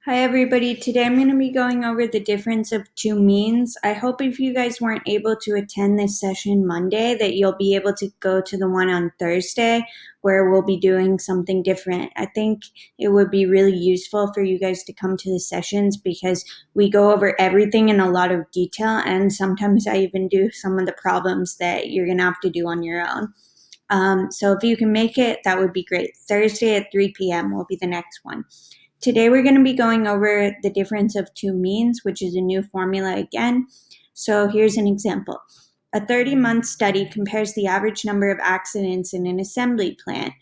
Hi everybody, today I'm going to be going over the difference of two means. I hope if you guys weren't able to attend this session Monday that you'll be able to go to the one on Thursday where we'll be doing something different. I think it would be really useful for you guys to come to the sessions because we go over everything in a lot of detail, and sometimes I even do some of the problems that you're going to have to do on your own. So if you can make it, that would be great. Thursday at 3 p.m. will be the next one. Today we're going to be going over the difference of two means, which is a new formula again. So here's an example. A 30-month study compares the average number of accidents in an assembly plant.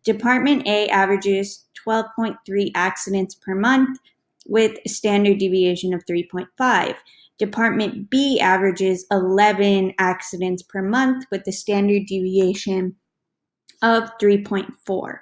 Department A averages 12.3 accidents per month with a standard deviation of 3.5. Department B averages 11 accidents per month with a standard deviation of 3.4.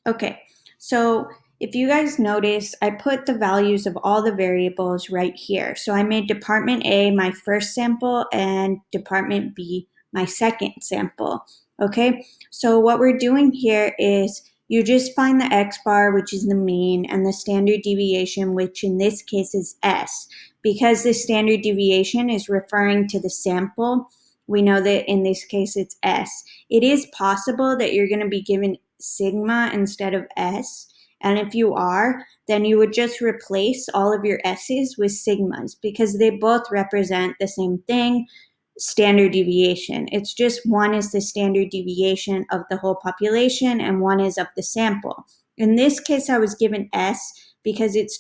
Okay, so if you guys notice, I put the values of all the variables right here. So I made Department A my first sample and Department B my second sample. Okay, so what we're doing here is you just find the X bar, which is the mean, and the standard deviation, which in this case is S. Because the standard deviation is referring to the sample, we know that in this case it's S. It is possible that you're going to be given sigma instead of S. And if you are, then you would just replace all of your S's with sigmas because they both represent the same thing, standard deviation. It's just one is the standard deviation of the whole population and one is of the sample. In this case, I was given S because it's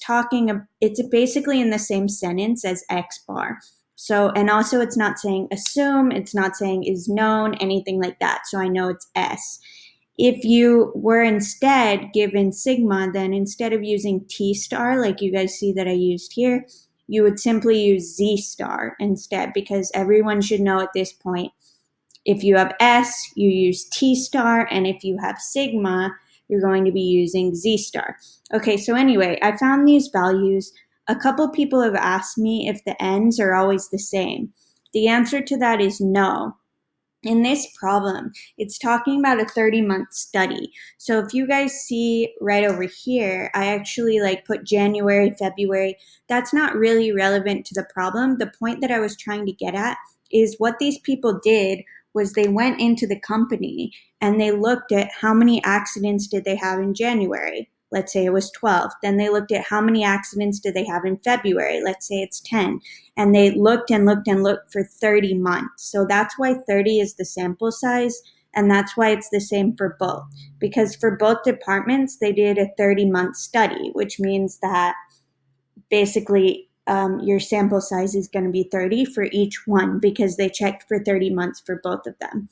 basically in the same sentence as X bar. So, and also it's not saying assume, it's not saying is known, anything like that. So I know it's S. If you were instead given sigma, then instead of using T star, like you guys see that I used here, you would simply use Z star instead, because everyone should know at this point, if you have S, you use T star, and if you have sigma, you're going to be using Z star. Okay, so anyway, I found these values. A couple people have asked me if the ends are always the same. The answer to that is no. In this problem, it's talking about a 30-month study. So if you guys see right over here, I actually put January, February. That's not really relevant to the problem. The point that I was trying to get at is what these people did was they went into the company and they looked at how many accidents did they have in January. Let's say it was 12. Then they looked at how many accidents did they have in February. Let's say it's 10. And they looked and looked and looked for 30 months. So that's why 30 is the sample size. And that's why it's the same for both. Because for both departments, they did a 30-month study, which means that basically your sample size is going to be 30 for each one because they checked for 30 months for both of them.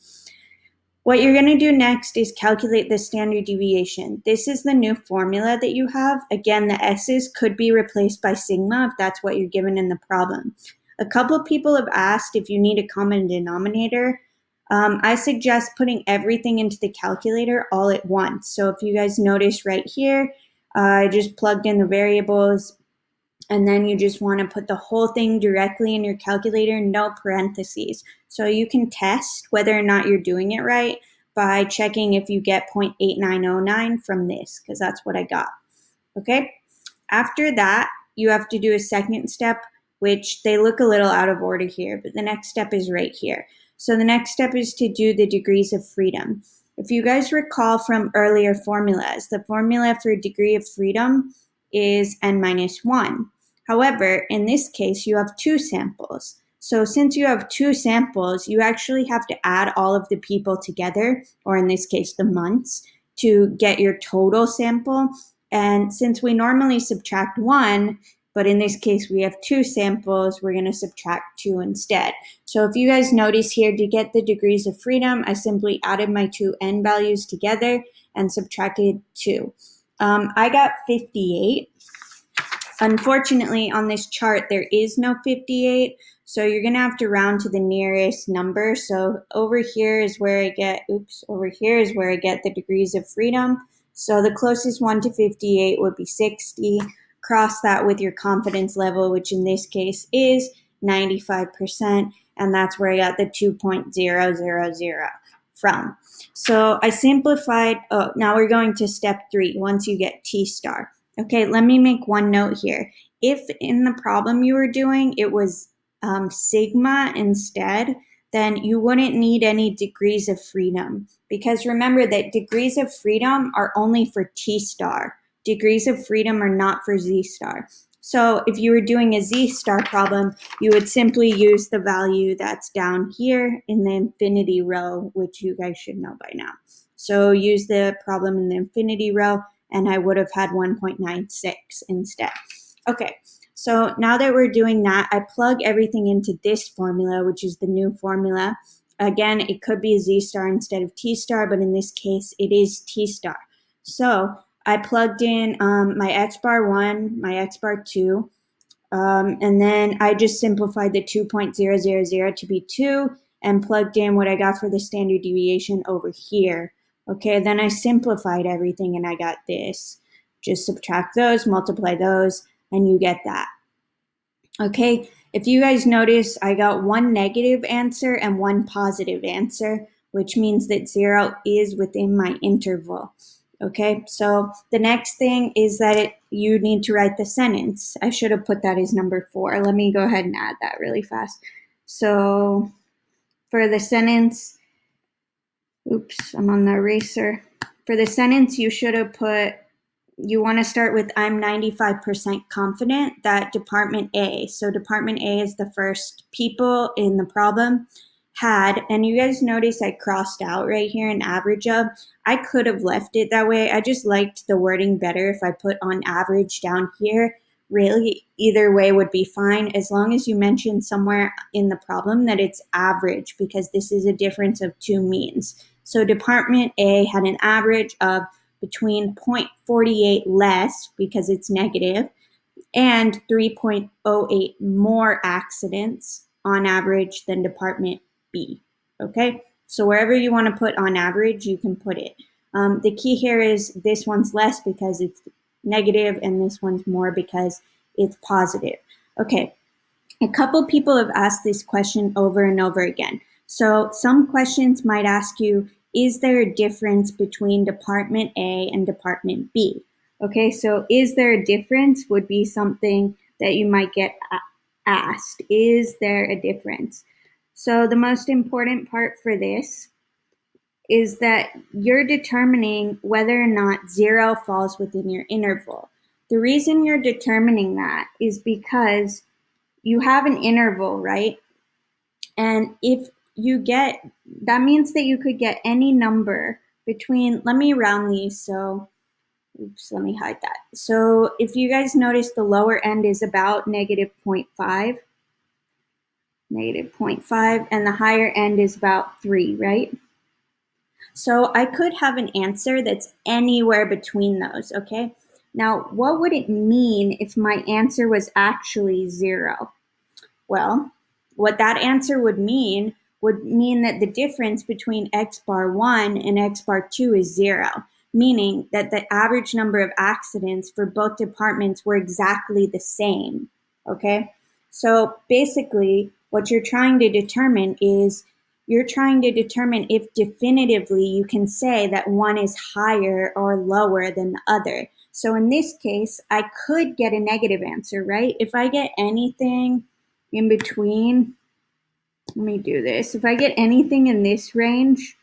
What you're going to do next is calculate the standard deviation. This is the new formula that you have. Again, the S's could be replaced by sigma if that's what you're given in the problem. A couple of people have asked if you need a common denominator. I suggest putting everything into the calculator all at once. So if you guys notice right here, I just plugged in the variables, and then you just want to put the whole thing directly in your calculator, no parentheses. So you can test whether or not you're doing it right by checking if you get 0.8909 from this, because that's what I got. Okay? After that, you have to do a second step, which they look a little out of order here, but the next step is right here. So the next step is to do the degrees of freedom. If you guys recall from earlier formulas, the formula for degree of freedom is n minus 1. However, in this case, you have two samples. So since you have two samples, you actually have to add all of the people together, or in this case, the months, to get your total sample. And since we normally subtract 1, but in this case, we have two samples, we're going to subtract 2 instead. So if you guys notice here, to get the degrees of freedom, I simply added my two n values together and subtracted 2. I got 58. Unfortunately, on this chart, there is no 58, so you're going to have to round to the nearest number. So over here is where I get the degrees of freedom. So the closest one to 58 would be 60. Cross that with your confidence level, which in this case is 95%, and that's where I got the 2.000 from. So I simplified. Now we're going to step 3 once you get T star. Okay, let me make one note here. If in the problem you were doing, it was sigma instead, then you wouldn't need any degrees of freedom. Because remember that degrees of freedom are only for T star. Degrees of freedom are not for Z star. So if you were doing a Z star problem, you would simply use the value that's down here in the infinity row, which you guys should know by now. So use the problem in the infinity row, and I would have had 1.96 instead. Okay, so now that we're doing that, I plug everything into this formula, which is the new formula. Again, it could be a Z star instead of T star, but in this case, it is T star. So I plugged in my X bar 1, my X bar 2, and then I just simplified the 2.000 to be 2 and plugged in what I got for the standard deviation over here. Okay, then I simplified everything and I got this. Just subtract those, multiply those, and you get that. Okay, if you guys notice, I got one negative answer and one positive answer, which means that 0 is within my interval. Okay, so the next thing is that you need to write the sentence. I should have put that as number 4. Let me go ahead and add that really fast. So for the sentence, oops, I'm on the eraser. For the sentence, you should have put, you want to start with, I'm 95% confident that Department A, so Department A is the first people in the problem, had, and you guys notice I crossed out right here an average of. I could have left it that way. I just liked the wording better if I put on average down here. Really, either way would be fine as long as you mention somewhere in the problem that it's average, because this is a difference of two means. So Department A had an average of between 0.48 less, because it's negative, and 3.08 more accidents on average than Department B. Okay, so wherever you want to put on average, you can put it. The key here is this one's less because it's negative, and this one's more because it's positive. Okay, a couple people have asked this question over and over again. So some questions might ask you, is there a difference between Department A and Department B? Okay, so is there a difference would be something that you might get asked. Is there a difference? So the most important part for this is that you're determining whether or not 0 falls within your interval. The reason you're determining that is because you have an interval, right? And if you get, that means that you could get any number between, let me round these, so, oops, let me hide that. So if you guys notice, the lower end is about negative 0.5, and the higher end is about 3, right? So I could have an answer that's anywhere between those, okay? Now, what would it mean if my answer was actually 0? Well, what that answer would mean that the difference between X bar 1 and X bar 2 is 0, meaning that the average number of accidents for both departments were exactly the same, okay? So basically, what you're trying to determine is, you're trying to determine if definitively you can say that one is higher or lower than the other. So in this case, I could get a negative answer, right? If I get anything in between, let me do this. If I get anything in this range,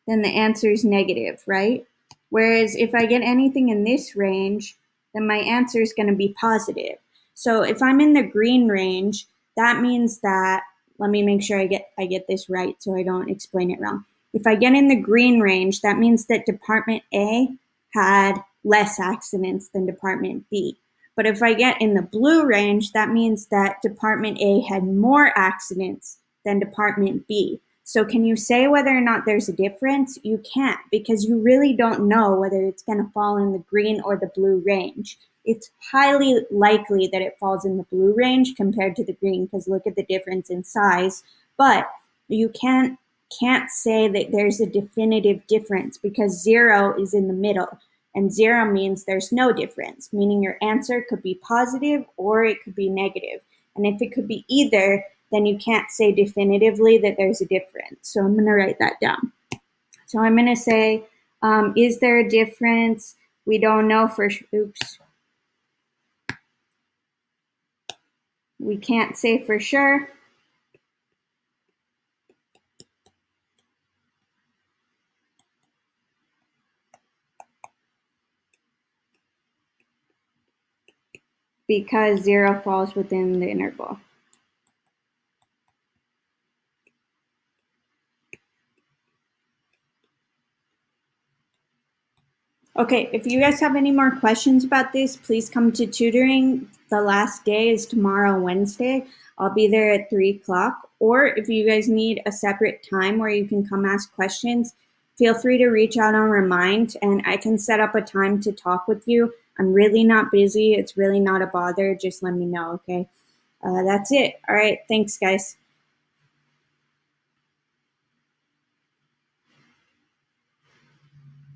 then the answer is negative, right? Whereas if I get anything in this range, then my answer is going to be positive. So if I'm in the green range, that means that, let me make sure I get this right so I don't explain it wrong. If I get in the green range, that means that Department A had less accidents than Department B. But if I get in the blue range, that means that Department A had more accidents than Department B. So can you say whether or not there's a difference? You can't, because you really don't know whether it's going to fall in the green or the blue range. It's highly likely that it falls in the blue range compared to the green, because look at the difference in size. But you can't say that there's a definitive difference, because 0 is in the middle. And 0 means there's no difference, meaning your answer could be positive or it could be negative. And if it could be either, then you can't say definitively that there's a difference. So I'm going to write that down. So I'm going to say, is there a difference? We don't know for, oops. We can't say for sure. Because 0 falls within the interval. Okay, if you guys have any more questions about this, please come to tutoring. The last day is tomorrow, Wednesday. I'll be there at 3 o'clock. Or if you guys need a separate time where you can come ask questions, feel free to reach out on Remind and I can set up a time to talk with you. I'm really not busy. It's really not a bother. Just let me know, okay? That's it. All right. Thanks, guys.